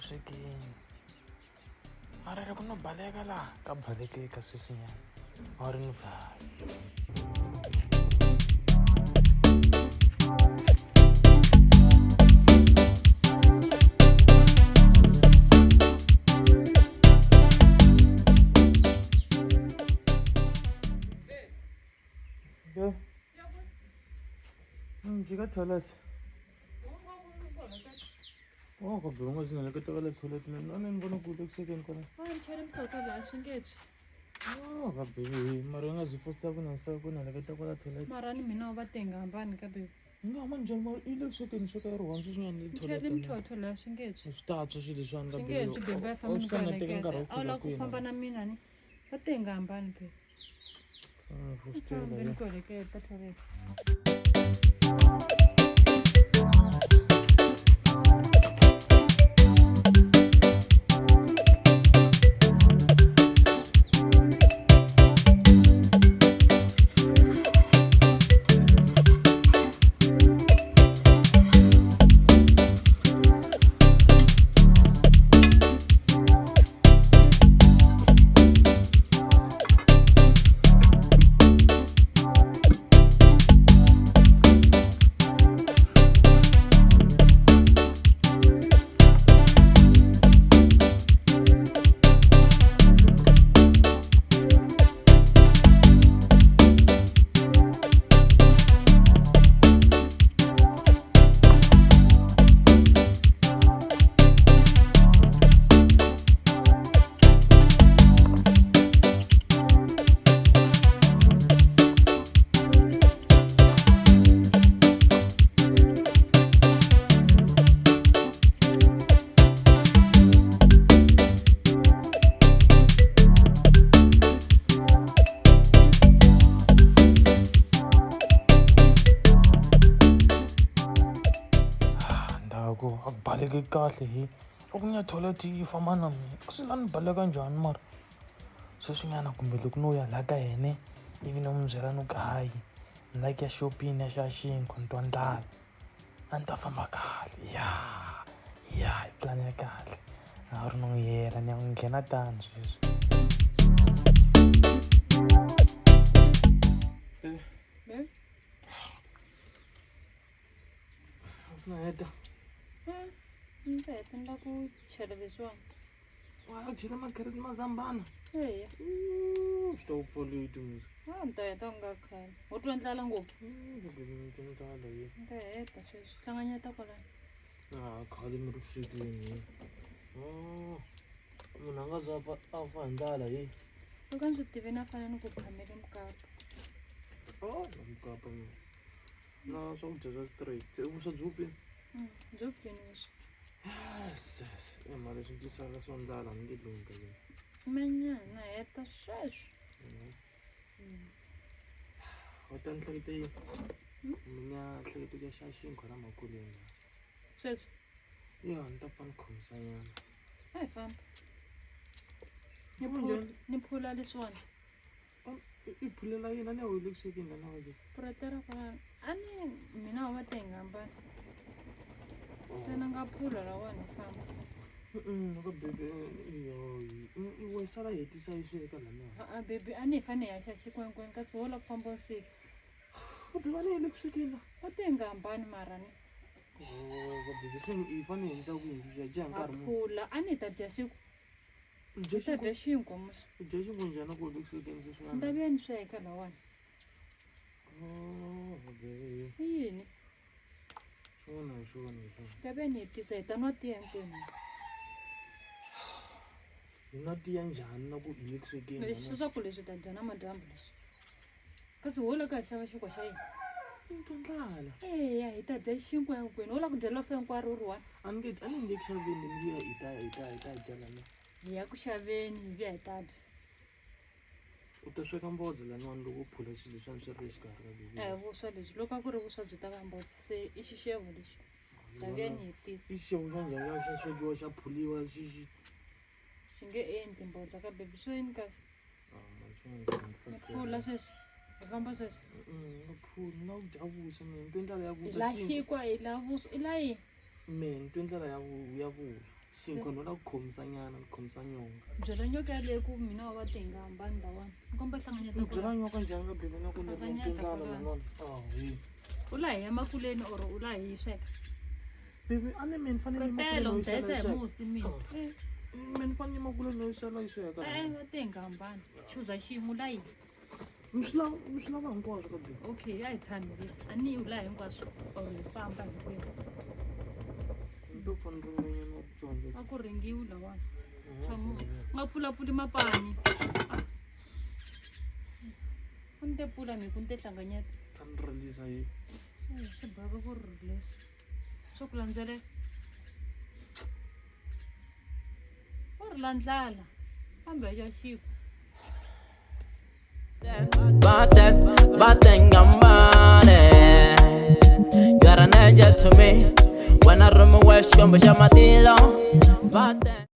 swekini mara loko no baleka laha ka balekeka sweswinyana a ri ni jika toilet. Oh, kau belum ngasih nanya kita kalau toilet ni, nane bono kuda sekian kau. I'm trying to talk about engage. Oh, kau baby, mari ngasih first aku nanya kita kalau toilet. Marani mina obatenga ambani kabe. Enggak manjal mar ilek sekian sekian ruang sesuatu ni toilet. Tell him to engage. Start sesuatu di sana. Engage bebe family kau. Awak aku famba na mina ni. Batenga ambani pe. Fuster lah. Ben kau leke patore. Baleka kahle hi loko ni ya toilet yi famba na mina a swi la ni baleka njhani mara sweswinyana kumbe loko no ya laha ka yene ivi no n'wi byela no ku hayi ni la ku ya xopini ya xa xinkwa ni twa ndlala a ni ta famba kahle ya hi plan ya kahle a ri no n'wi yela ni ya n'wi nghena tani sweswi na heta Nta tenda ku chela leswiwani. Wa chela makarati mazambana. Eya. Swi ta ku pfoliti misi. Ni ta heta u nga khali. U twa ndlala ngopfu? Ndlala yi. Ni ta heta sweswi. Hlanganyeta kwalani. Khale mi ri ku swekeni. Munhu a nga za a fa hi ndlala hi. Loko ni swi tivi na fanele ni ku phamele mukapa. Na mukapa na swakudya swa straight. Vuswa byi vupfini? Byi vupfini vuswa. Yes. Mara leswi tisaka swo ndlala ni nge lunga leyi. Menyana heta sweswi. U ta ni hlekete yini? Ni ya hlekete ku ya xa xinkwa na makuleni. Sweswi? Ya ni ta pfa ni khomisa nyana. A hi famba. Ni phula leswiwani. I phulela yini a ni ya wele ku swekeni na wele? Puretera kwalani. A ni mina wa batenga ambani. Sena nga phula la wena u famba. Ka bebe we sala hetisa yi sweka lana. Bebe a ni fane ya xa xikwenkweni kasi wo la ku famba siku. Bebe a ni yele ku swekela. U tenga ambani marani. Ka bebe se i fane hi ndza ku ya dya nkarhi muni. Phula a ni ta dya siku. Ni ta dya xinkwa musi. U dya xinkwa njhani ku wele ku swekeni sweswinyana? Ni ta vuya ni sweka la wena. Bebe. Yini? Swona. Ta vuya ni hetisa hi ta nwa tiya hinkwenu. Hi nwa tiya njhani na ku hi le ku swekeni? Leswi swa ku leswi ta dya na madyambu leswi. Kasi wo la ka hi xava xinkwa xa yini? Ni twa ndlala. Eya hi ta dya xinkwa hinkwenu. Wo la ku dya lofe hinkwaro u ri one. A ni nge ku xaveni ni vuya hi ta dya lana. Hi ya ku xaveni hi vuya hi ta dya. U ta sweka mbodza laniwani loko u phula swilo leswiwani swi ri exikarhi ka bebe. Vuswa lebyi loko a ku ri vuswa byi ta va mbodza se i xixevo lexi. Ta vuya ni hetisa. I xixevo xa njhani xa swekiwa xa phuliwa xi nge endli mbodza ka baby swo yini kasi phula sweswi hi famba sweswi phula na ku dya vuswa mina ni twe ndlala ya vuswa lahlekwa hi la vuswa i la yini mina ni twe ndlala ya vuswa xinkwa no la ku khomisa nyana ku khomisa nyonga byela nyoka yaleyo ku mina wa va te hi nga hambani lawani ni komba hlanganyeta ku byela nyoka njhani ka bebe na ku ni tingana nan'wana u la hi ya makuleni or u la hi sweka bebe a ni meni fanele rotelo ndese hi musi mina meni fanele makuleni no yisela yi sweka va te hi nga hambani chuza xiyimo la yini mi swi lava hinkwaswo ka bebe okay a hi tshamile a ni u la hinkwaswo or hi famba hinkwenu ni to fana rin'wanyana dyondzo a ku ringiwi lawani tshama nga pfulapfuli mapani a ni te pfula mi ku ni te hlanganyeta ka ni releasa hi swi baka ku ri leswi swo ku landzelela u ri landlala kambe ya xiku But then I'm money. You're an angel to me. When I run my west, you're my deal. But then